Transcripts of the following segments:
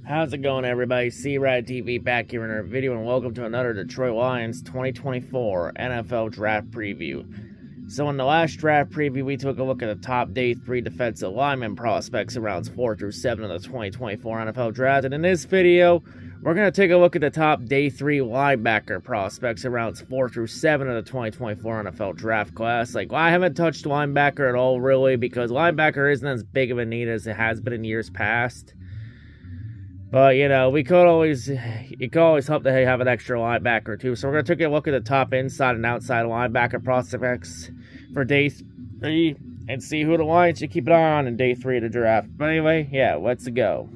How's it going, everybody? C-RadTV back here in our video, and welcome to another Detroit Lions 2024 NFL Draft Preview. So in the last draft preview, we took a look at the top day 3 defensive lineman prospects in rounds 4 through 7 of the 2024 NFL Draft. And in this video, we're going to take a look at the top day 3 linebacker prospects in rounds 4 through 7 of the 2024 NFL Draft class. I haven't touched linebacker at all, really, because linebacker isn't as big of a need as it has been in years past. But, you know, it could always help to have an extra linebacker, too. So we're going to take a look at the top inside and outside linebacker prospects for day 3 and see who the Lions should keep an eye on in day 3 of the draft. But anyway, yeah, let's go.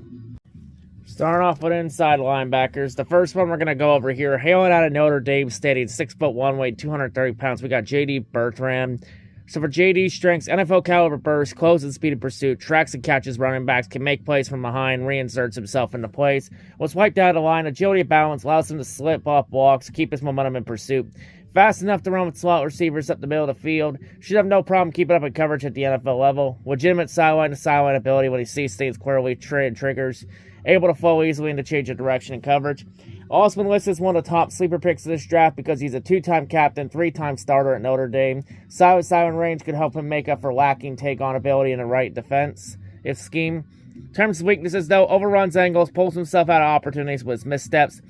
Starting off with inside linebackers. The first one we're going to go over here, hailing out of Notre Dame, standing 6'1", weighing 230 pounds. We got J.D. Bertrand. So for JD's strengths, NFL caliber burst, close and speed in pursuit, tracks and catches running backs, can make plays from behind, reinserts himself into plays. Was wiped out of the line, agility of balance, allows him to slip off blocks, keep his momentum in pursuit. Fast enough to run with slot receivers up the middle of the field. Should have no problem keeping up in coverage at the NFL level. Legitimate sideline-to-sideline ability when he sees things clearly, triggers. Able to flow easily into change of direction and coverage. Also been listed as one of the top sleeper picks of this draft because he's a 2-time captain, 3-time starter at Notre Dame. Silent range could help him make up for lacking take-on ability in the right defense scheme. In terms of weaknesses, though, overruns angles, pulls himself out of opportunities with his missteps.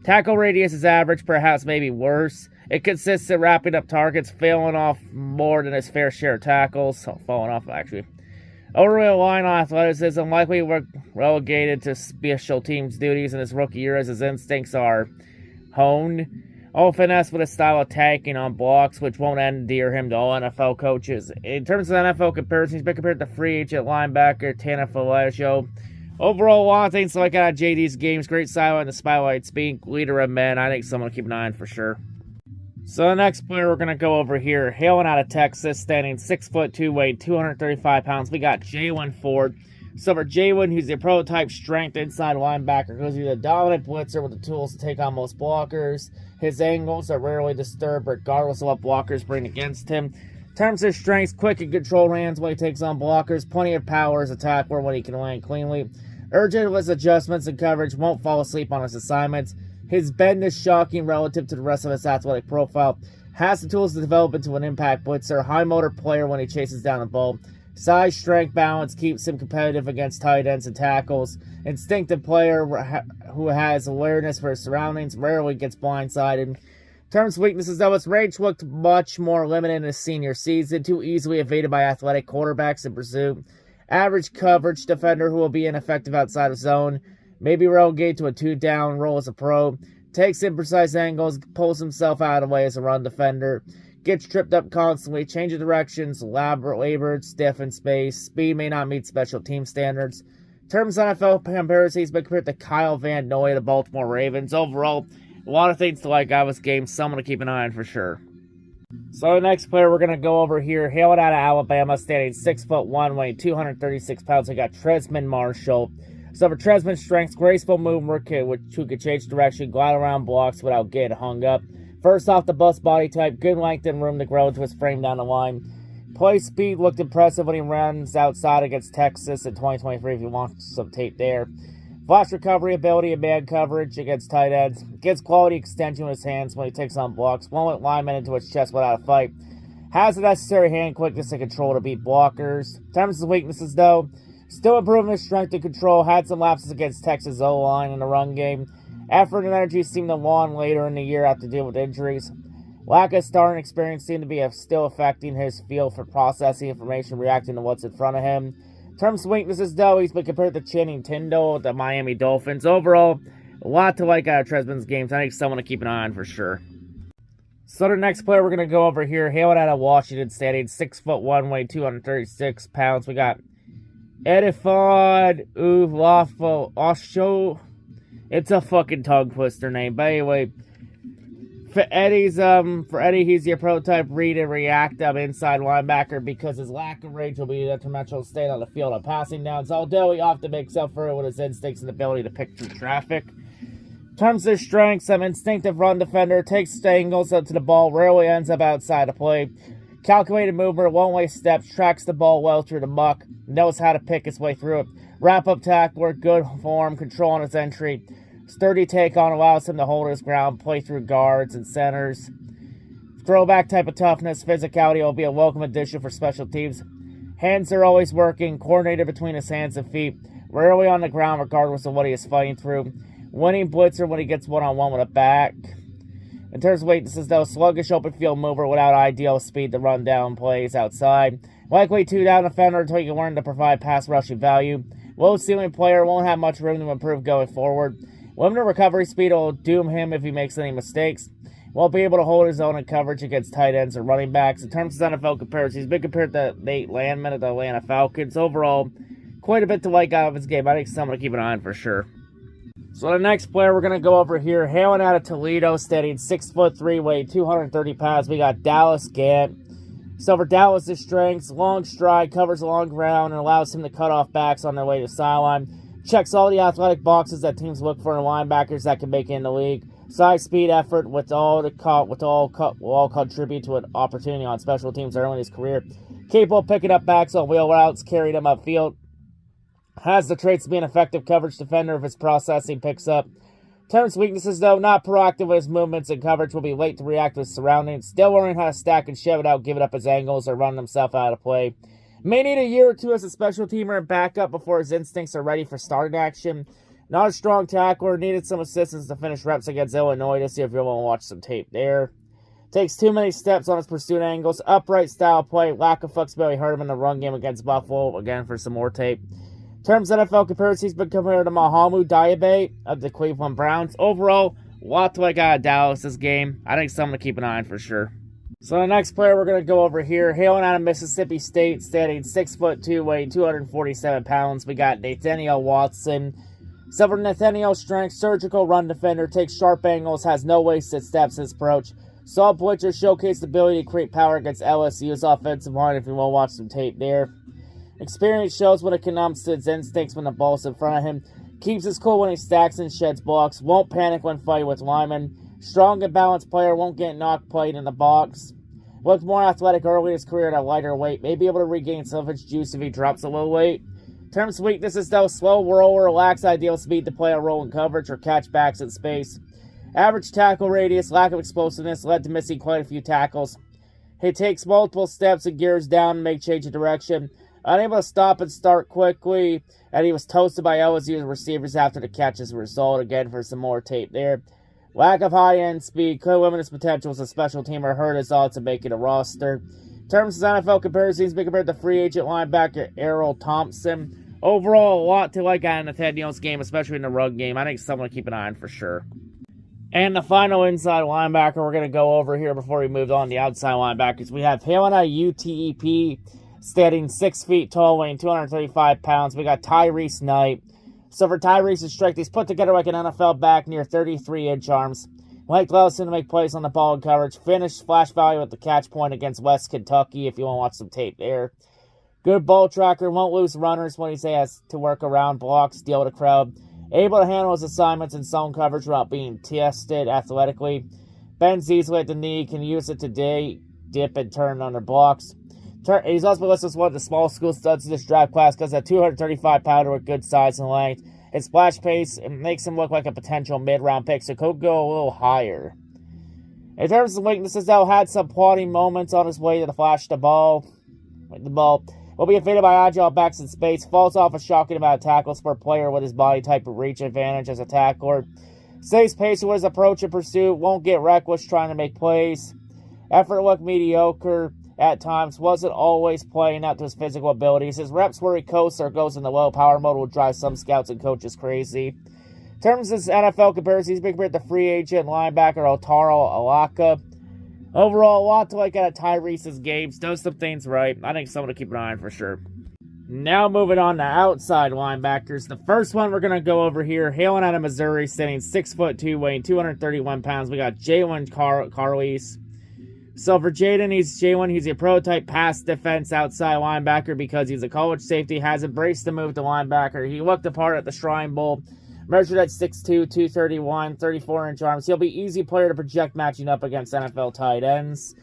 Tackle radius is average, perhaps maybe worse. It consists of wrapping up targets, failing off more than his fair share of tackles. Falling off, actually. Overall line on athleticism, likely relegated to special teams duties in his rookie year as his instincts are honed. All finesse with a style of tanking on blocks, which won't endear him to all NFL coaches. In terms of NFL comparisons, he's been compared to free agent linebacker Tana Falacio. Overall, a lot of things to like out of JD's games. Great sideline to spotlight speed, leader of men. I think someone to keep an eye on for sure. So the next player we're going to go over here, hailing out of Texas, standing 6'2", weighing 235 pounds. We got Jalen Ford. So for Jalen, he's the prototype strength inside linebacker because he's a dominant blitzer with the tools to take on most blockers. His angles are rarely disturbed regardless of what blockers bring against him. In terms of strengths, quick and controlled hands when he takes on blockers. Plenty of power as a tackler when he can land cleanly. Urgent with adjustments and coverage, won't fall asleep on his assignments. His bend is shocking relative to the rest of his athletic profile. Has the tools to develop into an impact blitzer. High motor player when he chases down the ball. Size, strength, balance keeps him competitive against tight ends and tackles. Instinctive player who has awareness for his surroundings. Rarely gets blindsided. In terms of weaknesses, though, his range looked much more limited in his senior season. Too easily evaded by athletic quarterbacks in pursuit. Average coverage defender who will be ineffective outside of zone. Maybe relegated to a 2-down role as a pro. Takes imprecise angles, pulls himself out of the way as a run defender. Gets tripped up constantly, changes directions, labored, stiff in space. Speed may not meet special team standards. In terms of NFL comparisons, he's been compared to Kyle Van Noy of the Baltimore Ravens. Overall, a lot of things to like out of this game. Someone to keep an eye on for sure. So the next player we're going to go over here, hailing out of Alabama, standing 6'1", weighing 236 pounds. We got Tresman Marshall. So for Tresman's strengths, graceful movement who could change direction, glide around blocks without getting hung up. First off the bus body type, good length and room to grow into his frame down the line. Play speed looked impressive when he runs outside against Texas in 2023 if you want some tape there. Flash recovery ability and man coverage against tight ends. Gets quality extension with his hands when he takes on blocks. Won't let linemen into his chest without a fight. Has the necessary hand quickness and control to beat blockers. In terms of weaknesses, though, still improving his strength and control. Had some lapses against Texas O-line in the run game. Effort and energy seemed to wane later in the year after dealing with injuries. Lack of starting experience seemed to be still affecting his feel for processing information, reacting to what's in front of him. In terms of weaknesses, though, he's been compared to Channing Tindall with the Miami Dolphins. Overall, a lot to like out of Tresman's games. I think someone to keep an eye on for sure. So the next player we're going to go over here, hailing out of Washington, standing 6'1", weighing 236 pounds. We got Edifod Uvlafo Osho. It's a fucking tongue twister name. But anyway, for Eddie, he's your prototype read and react inside linebacker because his lack of range will be detrimental to staying on the field on passing downs, although he often makes up for it with his instincts and ability to pick through traffic. In terms of his strengths, instinctive run defender, takes angles up to the ball, rarely ends up outside of play. Calculated movement, won't waste steps, tracks the ball well through the muck, knows how to pick his way through it. Wrap-up tackler, good form, control on his entry. Sturdy take-on allows him to hold his ground, play through guards and centers. Throwback type of toughness, physicality will be a welcome addition for special teams. Hands are always working, coordinated between his hands and feet. Rarely on the ground regardless of what he is fighting through. Winning blitzer when he gets one-on-one with a back. In terms of weaknesses though, sluggish open field mover without ideal speed to run down plays outside. Likely two-down defender until you can learn to provide pass rushing value. Low-ceiling player, won't have much room to improve going forward. Limited recovery speed will doom him if he makes any mistakes. Won't be able to hold his own in coverage against tight ends or running backs. In terms of NFL comparisons, he's been compared to Nate Landman of the Atlanta Falcons. Overall, quite a bit to like out of his game. I think someone to keep an eye on for sure. So the next player we're going to go over here, hailing out of Toledo, standing 6'3", weighing 230 pounds. We got Dallas Gant. So for Dallas' strengths, long stride, covers long ground, and allows him to cut off backs on their way to sideline. Checks all the athletic boxes that teams look for in linebackers that can make it in the league. Size, speed, effort, will all contribute to an opportunity on special teams early in his career. Capable of picking up backs on wheel routes, carrying them upfield. Has the traits to be an effective coverage defender if his processing picks up. In terms of weaknesses, though, not proactive with his movements and coverage, will be late to react to his surroundings. Still learning how to stack and shove it out, giving up his angles or running himself out of play. May need a year or two as a special teamer and backup before his instincts are ready for starting action. Not a strong tackler, needed some assistance to finish reps against Illinois to see if you want to watch some tape there. Takes too many steps on his pursuit angles, upright style play, lack of flexibility hurt him in the run game against Buffalo. Again, for some more tape. In terms of NFL comparisons, he's been compared to Mahamu Diabaté of the Cleveland Browns. Overall, a lot to like out of Dallas this game. I think someone to keep an eye on for sure. So the next player we're going to go over here, hailing out of Mississippi State, standing 6'2", weighing 247 pounds. We got Nathaniel Watson. So for Nathaniel's strength, surgical run defender, takes sharp angles, has no wasted steps in his approach. Saw blitzer showcase the ability to create power against LSU's offensive line if you want to watch some tape there. Experience shows when it comes to his instincts when the ball's in front of him. Keeps his cool when he stacks and sheds blocks. Won't panic when fighting with linemen. Strong and balanced player, won't get knocked played in the box. Looked more athletic early in his career at a lighter weight. May be able to regain some of his juice if he drops a little weight. In terms of weaknesses though, slow roller, lacks ideal speed to play a role in coverage or catch backs in space. Average tackle radius, lack of explosiveness led to missing quite a few tackles. He takes multiple steps and gears down and make change of direction. Unable to stop and start quickly, and he was toasted by LSU's receivers after the catch as a result. Again, for some more tape there. Lack of high-end speed could limit his potential as a special teamer, hurt his odds of making a roster. In terms of NFL comparisons, he's been compared to free agent linebacker Errol Thompson. Overall, a lot to like out of Nathaniel's game, especially in the run game. I think someone to keep an eye on for sure. And the final inside linebacker we're going to go over here before we move on to the outside linebackers. We have hailing out of UTEP, standing 6 feet tall, weighing 235 pounds. We got Tyrese Knight. So for Tyrese's strength, he's put together like an NFL back, near 33-inch arms. Mike Lewison to make plays on the ball and coverage. Finished flash value at the catch point against West Kentucky if you want to watch some tape there. Good ball tracker, won't lose runners when he has to work around blocks, deal with a crowd. Able to handle his assignments in zone coverage without being tested athletically. Bends easily at the knee, can use it to dip and turn under blocks. He's also been listed as one of the small school studs in this draft class because at 235-pounder with good size and length. His splash pace makes him look like a potential mid-round pick, so could go a little higher. In terms of weaknesses, though, had some plotting moments on his way to the flash the ball. Will be offended by agile backs in space. Falls off a shocking amount of tackles for a player with his body type of reach advantage as a tackler. Stays patient with his approach and pursuit. Won't get reckless trying to make plays. Effort looked mediocre at times. Wasn't always playing out to his physical abilities. His reps where he coasts or goes in the low power mode will drive some scouts and coaches crazy. In terms of his NFL comparisons, he's been compared to free agent linebacker Otaro Alaka. Overall, a lot to like out of Tyrese's games. Does some things right. I think someone to keep an eye on for sure. Now moving on to outside linebackers. The first one we're going to go over here, hailing out of Missouri, standing 6'2", weighing 231 pounds. We got Jalen Carlise. So for he's a prototype pass defense outside linebacker because he's a college safety, has embraced the move to linebacker. He looked apart at the Shrine Bowl. Measured at 6'2", 231, 34-inch arms. He'll be easy player to project matching up against NFL tight ends.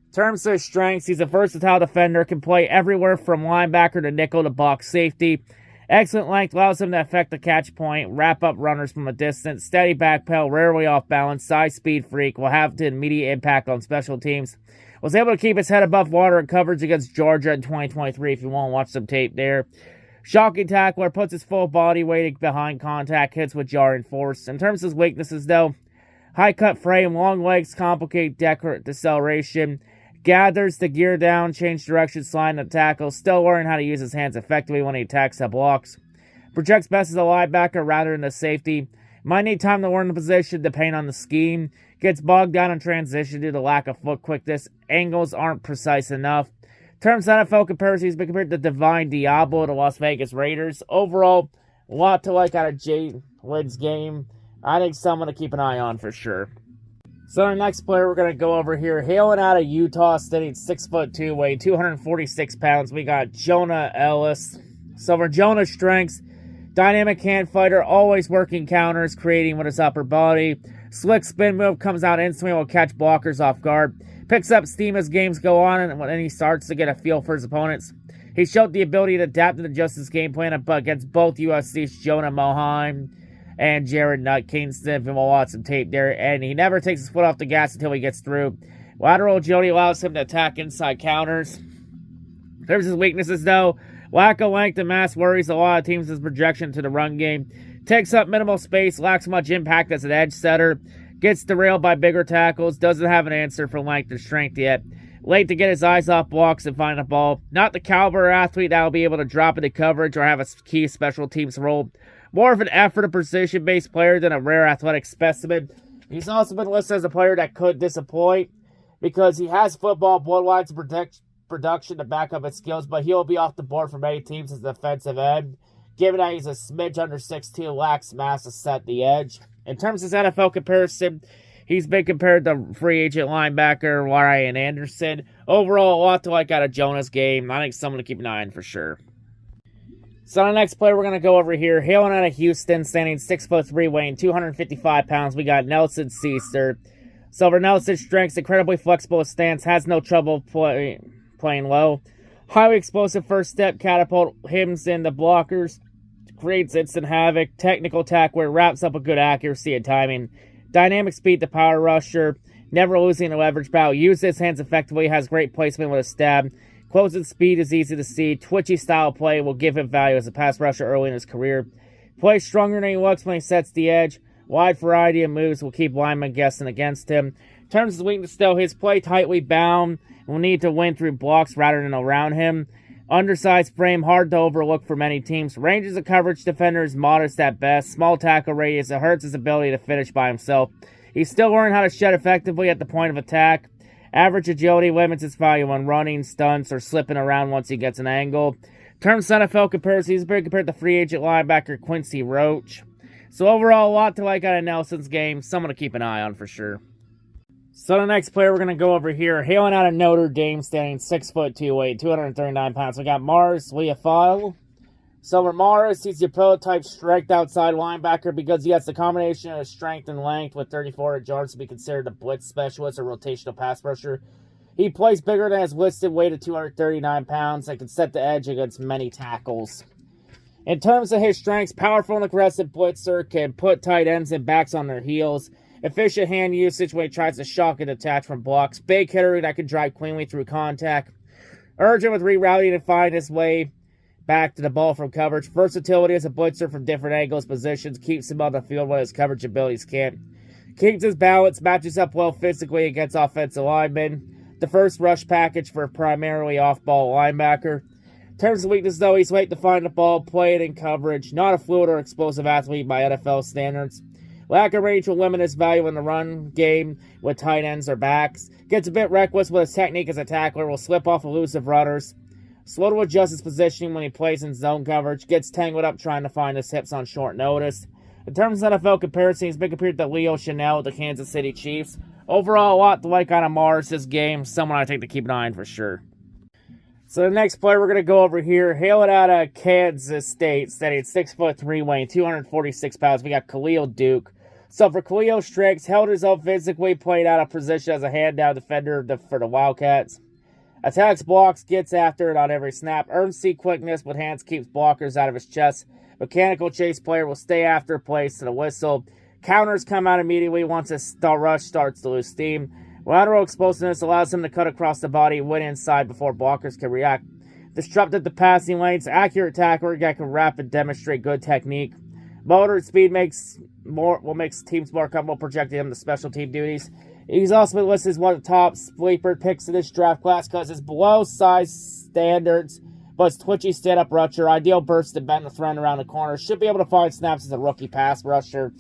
In terms of his strengths, he's a versatile defender, can play everywhere from linebacker to nickel to box safety. Excellent length allows him to affect the catch point, wrap up runners from a distance, steady backpedal, rarely off balance, size speed freak, will have an immediate impact on special teams. Was able to keep his head above water in coverage against Georgia in 2023 if you want to watch some tape there. Shocking tackler, puts his full body weight behind contact, hits with jarring force. In terms of his weaknesses though, high cut frame, long legs complicate deceleration, gathers the gear down, change direction, sliding the tackle, still learning how to use his hands effectively when he attacks and blocks. Projects best as a linebacker rather than a safety. Might need time to learn the position depending on the scheme. Gets bogged down in transition due to lack of foot quickness. Angles aren't precise enough. Terms of NFL comparison, he's been compared to Divine Diablo of the Las Vegas Raiders. Overall, a lot to like out of Jalen's game. I think someone to keep an eye on for sure. So our next player we're going to go over here, hailing out of Utah, standing 6'2", weighing 246 pounds. We got Jonah Ellis. So for Jonah's strengths, dynamic hand fighter, always working counters, creating with his upper body. Slick spin move, comes out instantly, will catch blockers off guard. Picks up steam as games go on, and when he starts to get a feel for his opponents. He showed the ability to adapt and adjust his game plan against both USC's Jonah Moheim and Jared Kingston, if you will watch some tape there, and he never takes his foot off the gas until he gets through. Lateral agility allows him to attack inside counters. There's his weaknesses, though. Lack of length and mass worries a lot of teams' projection to the run game. Takes up minimal space, lacks much impact as an edge setter. Gets derailed by bigger tackles, doesn't have an answer for length and strength yet. Late to get his eyes off blocks and find a ball. Not the caliber athlete that will be able to drop into coverage or have a key special teams role. More of an effort and precision-based player than a rare athletic specimen. He's also been listed as a player that could disappoint because he has football bloodlines and production to back up his skills, but he'll be off the board for many teams as a defensive end, given that he's a smidge under 6'2", lacks mass to set the edge. In terms of his NFL comparison, he's been compared to free agent linebacker Ryan Anderson. Overall, a lot to like out of Jonah's game. I think someone to keep an eye on for sure. So the next player we're going to go over here, hailing out of Houston, standing 6'3", weighing 255 pounds, we got Nelson Ceaster. So for Nelson's strengths, incredibly flexible stance, has no trouble playing low. Highly explosive first step, catapult hymns in the blockers, creates instant havoc. Technical tackler, wraps up a good accuracy and timing. Dynamic speed to power rusher, never losing the leverage battle. Uses his hands effectively, has great placement with a stab. Closing speed is easy to see. Twitchy style play will give him value as a pass rusher early in his career. Plays stronger than he looks when he sets the edge. Wide variety of moves will keep linemen guessing against him. In terms of weakness, though, his play tightly bound will need to win through blocks rather than around him. Undersized frame, hard to overlook for many teams. Range as a coverage defender is modest at best. Small tackle radius, it hurts his ability to finish by himself. He's still learning how to shed effectively at the point of attack. Average agility limits his value when running, stunts, or slipping around once he gets an angle. In terms of NFL comparison, he's been compared to free agent linebacker Quincy Roach. So overall, a lot to like out of Nelson's game. Someone to keep an eye on for sure. So the next player we're going to go over here, hailing out of Notre Dame, standing 6'2", weighing 239 pounds. We got Mars Leafile. So for Mars, he's your prototype strength outside linebacker because he has the combination of strength and length with 34 yards to be considered a blitz specialist or rotational pass rusher. He plays bigger than his listed weight of 239 pounds and can set the edge against many tackles. In terms of his strengths, powerful and aggressive blitzer, can put tight ends and backs on their heels. Efficient hand usage when he tries to shock and detach from blocks. Big hitter that can drive cleanly through contact. Urgent with rerouting to find his way back to the ball from coverage. Versatility as a blitzer from different angles, positions, keeps him on the field when his coverage abilities can't. Keeps his balance, matches up well physically against offensive linemen. The first rush package for a primarily off-ball linebacker. In terms of weakness, though, he's late to find the ball, play it in coverage. Not a fluid or explosive athlete by NFL standards. Lack of range will limit his value in the run game with tight ends or backs. Gets a bit reckless with his technique as a tackler, will slip off elusive runners. Slow to adjust his positioning when he plays in zone coverage. Gets tangled up trying to find his hips on short notice. In terms of NFL comparison, he's been compared to Leo Chanel with the Kansas City Chiefs. Overall, a lot to like out of Mars' game. Someone I think to keep an eye on for sure. So the next player we're going to go over here, hailing out of Kansas State, standing 6'3", weighing 246 pounds. We got Khalil Duke. So for Khalil's strengths, held his own physically, played out of position as a hand-down defender for the Wildcats. Attacks blocks, gets after it on every snap. Earns C quickness with hands, keeps blockers out of his chest. Mechanical chase player will stay after plays to the whistle. Counters come out immediately once a rush starts to lose steam. Lateral explosiveness allows him to cut across the body, win inside before blockers can react. Disrupted the passing lanes. Accurate tackler that can rapid demonstrate good technique. Moderate speed makes teams more comfortable projecting him to special team duties. He's also been listed as one of the top sleeper picks in this draft class because it's below size standards, but it's twitchy stand-up rusher, ideal burst to bend the threat around the corner, should be able to find snaps as a rookie pass rusher.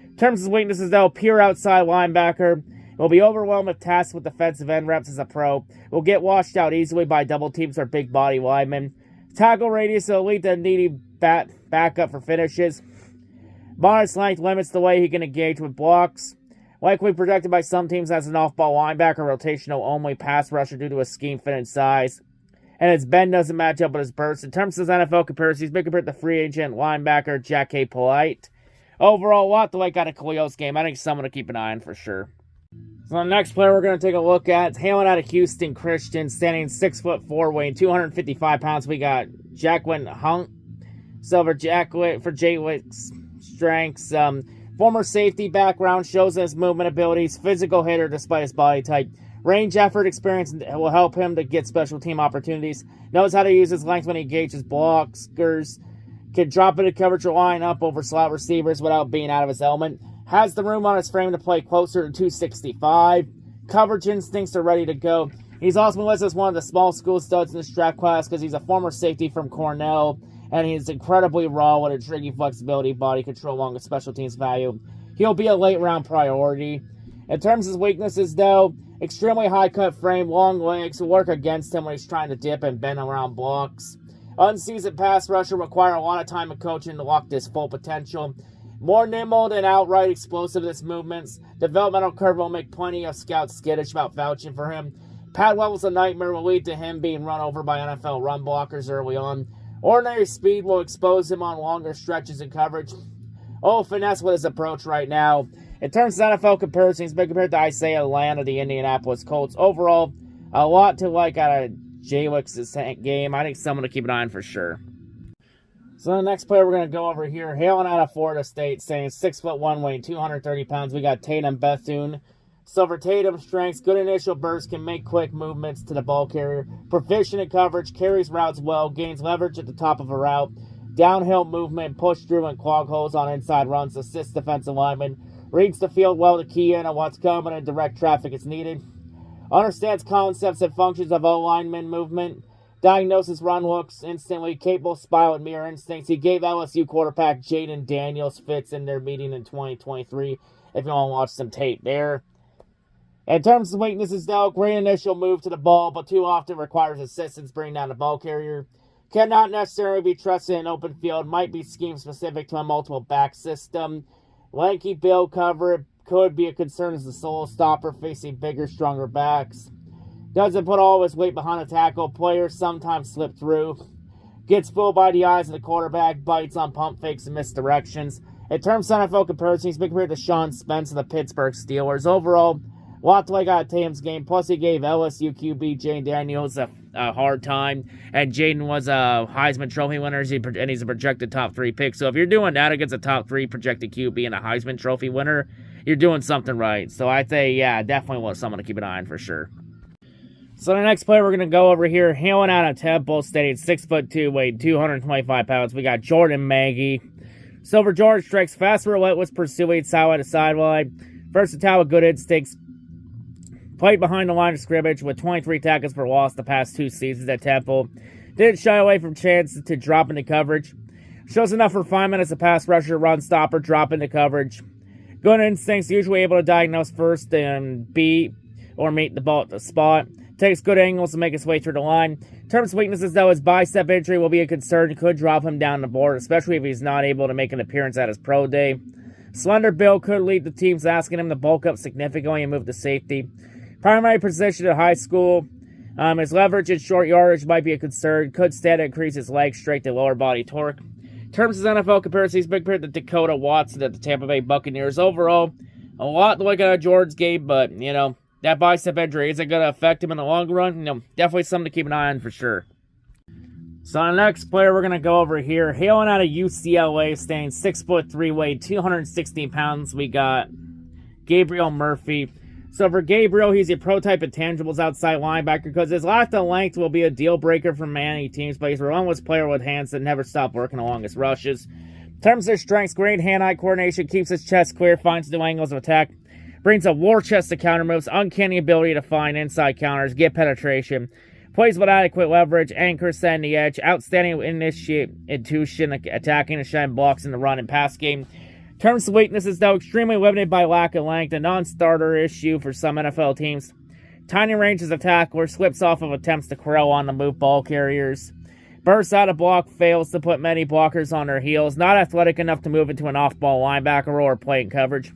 In terms of weaknesses, though, pure outside linebacker. Will be overwhelmed with tasks with defensive end reps as a pro. Will get washed out easily by double teams or big body linemen. Tackle radius will lead to needy backup for finishes. Modest length limits the way he can engage with blocks. Likely projected by some teams as an off-ball linebacker, rotational only pass rusher due to his scheme-fitted size. And his bend doesn't match up with his burst. In terms of his NFL comparisons, he's been compared to free agent linebacker Jack A. Polite. Overall, a lot to like out of Khalil's game. I think someone to keep an eye on for sure. So the next player we're going to take a look at is hailing out of Houston Christian, standing 6'4", weighing 255 pounds. We got Jacqueline Hunt, silver jacket for Jaywick's strengths. Former safety background shows his movement abilities, physical hitter despite his body type. Range effort experience will help him to get special team opportunities. Knows how to use his length when he engages blockers. Can drop into coverage or line up over slot receivers without being out of his element. Has the room on his frame to play closer to 265. Coverage instincts are ready to go. He's also been listed as one of the small school studs in this draft class because he's a former safety from Cornell. And he's incredibly raw with intriguing flexibility, body control, along with special teams value. He'll be a late-round priority. In terms of his weaknesses, though, extremely high-cut frame, long legs will work against him when he's trying to dip and bend around blocks. Unseasoned pass rusher require a lot of time and coaching to lock this full potential. More nimble than outright explosive in his movements. Developmental curve will make plenty of scouts skittish about vouching for him. Pad level's a nightmare will lead to him being run over by NFL run blockers early on. Ordinary speed will expose him on longer stretches in coverage. Finesse with his approach right now. In terms of NFL comparisons, he's been compared to Isaiah Land of the Indianapolis Colts. Overall, a lot to like out of Jaywick's game. I think someone to keep an eye on for sure. So the next player we're going to go over here, hailing out of Florida State, standing 6'1", weighing 230 pounds. We got Tatum Bethune. Silver Tatum strengths, good initial burst, can make quick movements to the ball carrier. Proficient in coverage, carries routes well, gains leverage at the top of a route. Downhill movement, push through and clog holes on inside runs, assists defensive linemen. Reads the field well to key in on what's coming and direct traffic as needed. Understands concepts and functions of O-lineman movement. Diagnoses run looks instantly, capable spy and mirror instincts. He gave LSU quarterback Jaden Daniels fits in their meeting in 2023, if you want to watch some tape there. In terms of weaknesses, though, great initial move to the ball, but too often requires assistance bringing down the ball carrier. Cannot necessarily be trusted in open field, might be scheme-specific to a multiple back system. Lanky build cover could be a concern as a solo stopper facing bigger, stronger backs. Doesn't put all of his weight behind a tackle. Players sometimes slip through. Gets fooled by the eyes of the quarterback, bites on pump fakes and misdirections. In terms of NFL comparison, he's been compared to Sean Spence of the Pittsburgh Steelers. Overall, a lot to like out of Tatum's game. Plus, he gave LSU QB Jaden Daniels a hard time. And Jaden was a Heisman Trophy winner, and he's a projected top 3 pick. So if you're doing that against a top 3 projected QB and a Heisman Trophy winner, you're doing something right. So I'd say, yeah, definitely want someone to keep an eye on for sure. So the next player we're going to go over here, hailing out of Temple, standing 6'2", weighing 225 pounds. We got Jordan Maggie. Silver George strikes fast, relentless, pursuing sideline to sideline. Versatile with good instincts. Played behind the line of scrimmage with 23 tackles for loss the past 2 seasons at Temple. Didn't shy away from chances to drop into coverage. Shows enough refinement as a pass rusher, run stopper, drop into coverage. Good instincts, usually able to diagnose first and beat or meet the ball at the spot. Takes good angles to make his way through the line. In terms of weaknesses, though, his bicep injury will be a concern. Could drop him down the board, especially if he's not able to make an appearance at his pro day. Slender build could lead to teams asking him to bulk up significantly and move to safety. Primary position at high school. His leverage and short yardage might be a concern. Could stand to increase his leg strength and lower body torque. In terms of NFL comparisons, he's big compared to Dakota Watson at the Tampa Bay Buccaneers. Overall, a lot to look at George's game, but, that bicep injury, is it going to affect him in the long run? Definitely something to keep an eye on for sure. So the next player we're going to go over here, hailing out of UCLA, staying 6'3", weighed 216 pounds, we got Gabriel Murphy. So for Gabriel, he's a prototype of tangibles outside linebacker because his lack of length will be a deal breaker for many teams, but he's a relentless player with hands that never stop working along his rushes. In terms of his strengths, great hand-eye coordination, keeps his chest clear, finds new angles of attack, brings a war chest to counter moves, uncanny ability to find inside counters, get penetration, plays with adequate leverage, anchors setting the edge, outstanding intuition, attacking and shedding blocks in the run and pass game. In terms of weaknesses, though, extremely limited by lack of length, a non-starter issue for some NFL teams. Tiny range as a tackler, slips off of attempts to corral on the move ball carriers. Bursts out of block, fails to put many blockers on their heels. Not athletic enough to move into an off-ball linebacker role or play in coverage.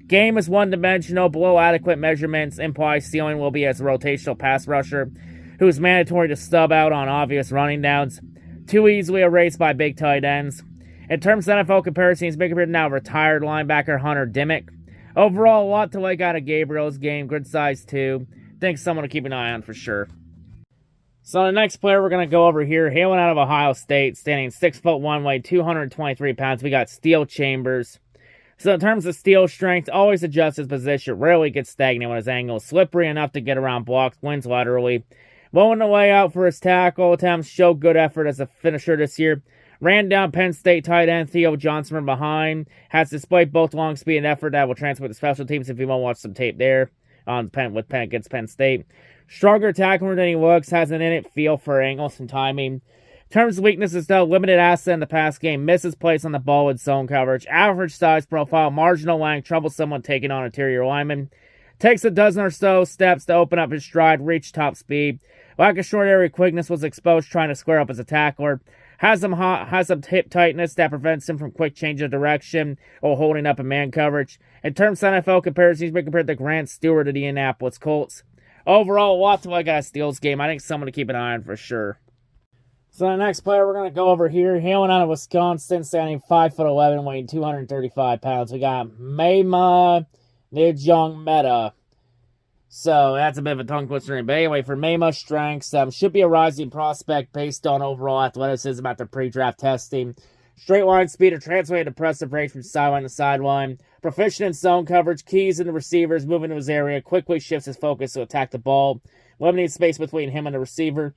Game is one-dimensional, below adequate measurements, implies ceiling will be as a rotational pass rusher, who is mandatory to stub out on obvious running downs. Too easily erased by big tight ends. In terms of NFL comparisons, big compared to now retired linebacker Hunter Dimmick. Overall, a lot to like out of Gabriel's game. Good size, too. Think someone to keep an eye on for sure. So the next player we're going to go over here, hailing out of Ohio State, standing 6'1", weighed 223 pounds. We got Steel Chambers. So in terms of steel strength, always adjusts his position, rarely gets stagnant when his angle is slippery enough to get around blocks, wins laterally. Blowing the way out for his tackle attempts, showed good effort as a finisher this year. Ran down Penn State tight end Theo Johnson from behind. Has displayed both long speed and effort that will transfer to special teams if you want to watch some tape there on Penn against Penn State. Stronger tackler than he looks, has an innate feel for angles and timing. In terms of weaknesses, though, limited asset in the pass game, misses plays on the ball with zone coverage, average size profile, marginal length, troublesome when taking on interior linemen. Takes a dozen or so steps to open up his stride, reach top speed. Lack of short area quickness was exposed trying to square up as a tackler. Has some hip tightness that prevents him from quick change of direction or holding up a man coverage. In terms of NFL comparisons, he's been compared to Grant Stewart of the Indianapolis Colts. Overall, a lot to like out of Steele's game. I think someone to keep an eye on for sure. So the next player we're going to go over here, hailing out of Wisconsin, standing 5'11", weighing 235 pounds. We got Mema Nijong-Meta. So that's a bit of a tongue twister. But anyway, for Mema strengths, should be a rising prospect based on overall athleticism after pre-draft testing. Straight line speed or translated impressive range from sideline to sideline. Proficient in zone coverage, keys in the receivers, moving to his area, quickly shifts his focus to attack the ball, limiting space between him and the receiver.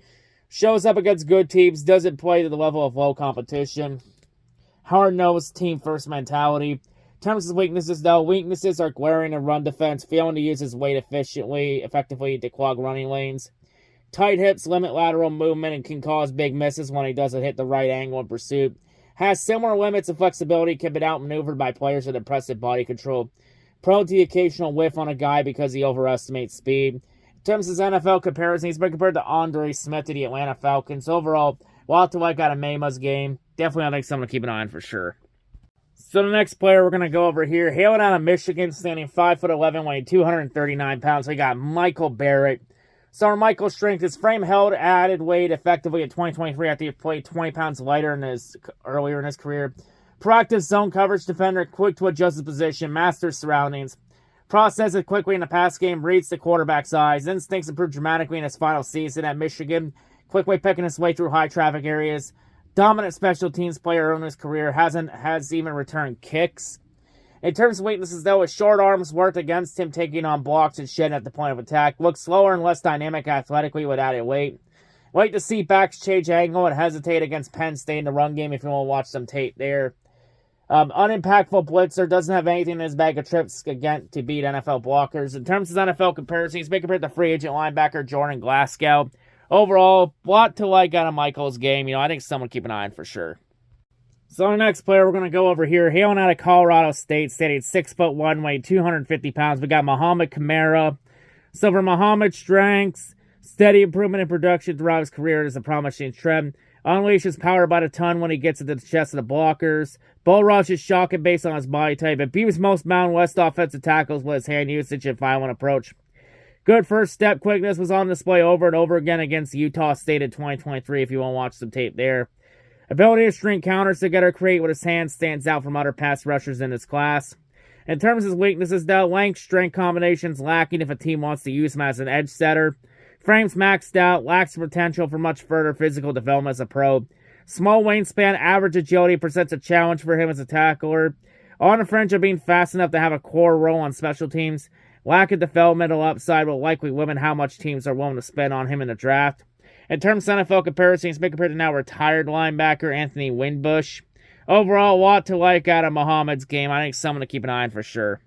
Shows up against good teams, doesn't play to the level of low competition. Hard-nosed, team-first mentality. In terms of weaknesses, though, weaknesses are glaring in run defense, failing to use his weight effectively to clog running lanes. Tight hips limit lateral movement and can cause big misses when he doesn't hit the right angle in pursuit. Has similar limits of flexibility, can be outmaneuvered by players with impressive body control. Prone to the occasional whiff on a guy because he overestimates speed. In terms of his NFL comparison, he's been compared to Andre Smith of the Atlanta Falcons. Overall, a lot to like out of Mema's game. Definitely, I think someone to keep an eye on for sure. So the next player we're going to go over here, hailing out of Michigan, standing 5'11", weighing 239 pounds. We got Michael Barrett. So our Michael's strength, his frame held added weight effectively in 2023 after he played 20 pounds lighter earlier in his career. Proactive zone coverage defender, quick to adjust his position, masters surroundings. Processes quickly in the pass game, reads the quarterback's eyes. Instincts improved dramatically in his final season at Michigan. Quickly picking his way through high traffic areas. Dominant special teams player early in his career, has even returned kicks. In terms of weaknesses, though, his short arms worked against him, taking on blocks and shedding at the point of attack. Looks slower and less dynamic athletically with added weight. Wait to see backs change angle and hesitate against Penn State in the run game if you want to watch some tape there. Unimpactful blitzer, doesn't have anything in his bag of tricks again to beat NFL blockers. In terms of NFL comparisons, he's been compared to free agent linebacker Jordan Glasgow. Overall, a lot to like out of Michael's game. I think someone to keep an eye on for sure. So our next player we're going to go over here, hailing out of Colorado State, standing 6'1", weighing 250 pounds. We got Muhammad Kamara. So for Muhammad's strengths, steady improvement in production throughout his career is a promising trend. Unleashes power by the ton when he gets into the chest of the blockers. Bull rush is shocking based on his body type. Abused most Mountain West offensive tackles with his hand usage and violent approach. Good first step quickness was on display over and over again against Utah State in 2023 if you want to watch some tape there. Ability to string counters together, create with his hands stands out from other pass rushers in his class. In terms of his weaknesses, though, length, strength combinations lacking if a team wants to use him as an edge setter. Frames maxed out, lacks potential for much further physical development as a pro. Small wingspan, average agility presents a challenge for him as a tackler. On the fringe of being fast enough to have a core role on special teams. Lack of developmental upside will likely limit how much teams are willing to spend on him in the draft. In terms of NFL comparisons, he's been compared to now retired linebacker Anthony Winbush. Overall, a lot to like out of Muhammad's game. I think someone to keep an eye on for sure.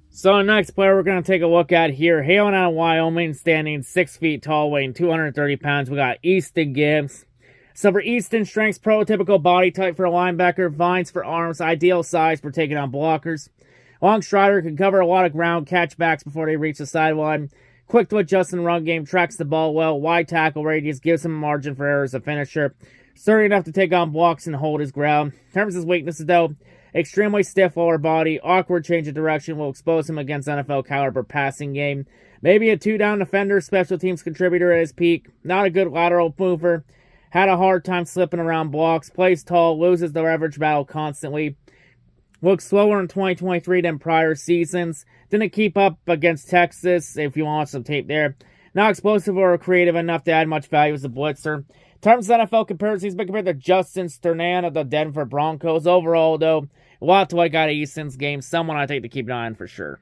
So the next player we're going to take a look at here, hailing out of Wyoming, standing 6 feet tall, weighing 230 pounds, we got Easton Gibbs. So for Easton, strengths, prototypical body type for a linebacker, vines for arms, ideal size for taking on blockers. Long strider, can cover a lot of ground, catch backs before they reach the sideline. Quick to adjust in the run game, tracks the ball well, wide tackle radius, gives him a margin for error as a finisher. Sturdy enough to take on blocks and hold his ground. In terms of his weaknesses, though, extremely stiff lower body, awkward change of direction will expose him against NFL caliber passing game. Maybe a 2-down defender, special teams contributor at his peak. Not a good lateral mover. Had a hard time slipping around blocks. Plays tall, loses the leverage battle constantly. Looks slower in 2023 than prior seasons. Didn't keep up against Texas, if you want some tape there. Not explosive or creative enough to add much value as a blitzer. In terms of NFL comparisons, he's been compared to Justin Sternan of the Denver Broncos. Overall, though, a lot to like out of Easton's game. Someone I think to keep an eye on for sure.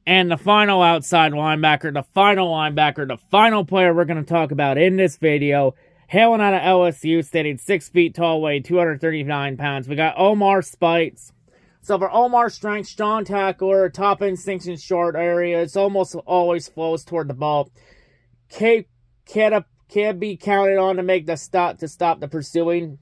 And the final outside linebacker, the final player we're going to talk about in this video, hailing out of LSU, standing 6 feet tall, weighing 239 pounds. We got Omar Speights. So for Omar's strength, strong tackler, top instincts in short areas, almost always flows toward the ball. Can be counted on to make the stop the pursuing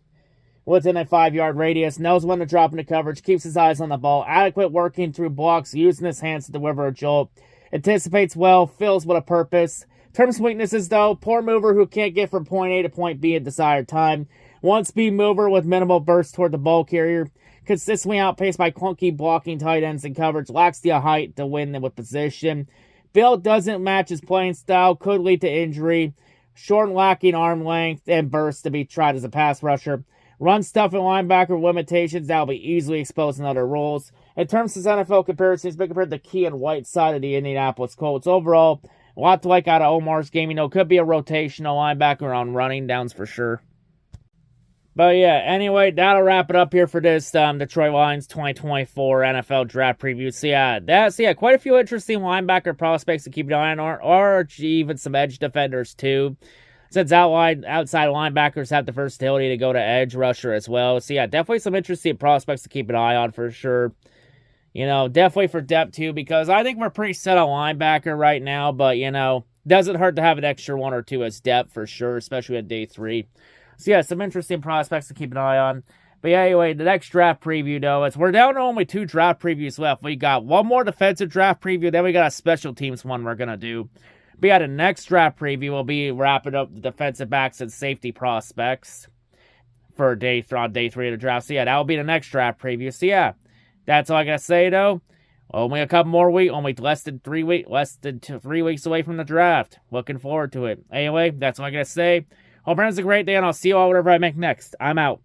within a 5-yard radius. Knows when to drop into coverage. Keeps his eyes on the ball. Adequate working through blocks. Using his hands to deliver a jolt. Anticipates well. Fills with a purpose. In terms of weaknesses, though, poor mover who can't get from point A to point B at desired time. One speed mover with minimal burst toward the ball carrier. Consistently outpaced by clunky blocking tight ends in coverage. Lacks the height to win with position. Build doesn't match his playing style. Could lead to injury. Short and lacking arm length and burst to be tried as a pass rusher. Run stuff and linebacker limitations that will be easily exposed in other roles. In terms of NFL comparisons, been compared to Keon Whiteside of the Indianapolis Colts. Overall, a lot to like out of Omar's game. You know, could be a rotational linebacker on running downs for sure. But yeah, anyway, that'll wrap it up here for this Detroit Lions 2024 NFL Draft Preview. So yeah, quite a few interesting linebacker prospects to keep an eye on, or even some edge defenders too. Since outside linebackers have the versatility to go to edge rusher as well. So yeah, definitely some interesting prospects to keep an eye on for sure. You know, definitely for depth too, because I think we're pretty set on linebacker right now, but you know, doesn't hurt to have an extra one or two as depth for sure, especially at day 3. So yeah, some interesting prospects to keep an eye on. But yeah, anyway, the next draft preview, though, we're down to only 2 draft previews left. We got one more defensive draft preview, then we got a special teams one we're going to do. But yeah, the next draft preview will be wrapping up the defensive backs and safety prospects for day 3 of the draft. So yeah, that will be the next draft preview. So yeah, that's all I got to say, though. Only a couple more weeks, only less than 3 weeks away from the draft. Looking forward to it. Anyway, that's all I got to say. Hope everyone's a great day, and I'll see you all whatever I make next. I'm out.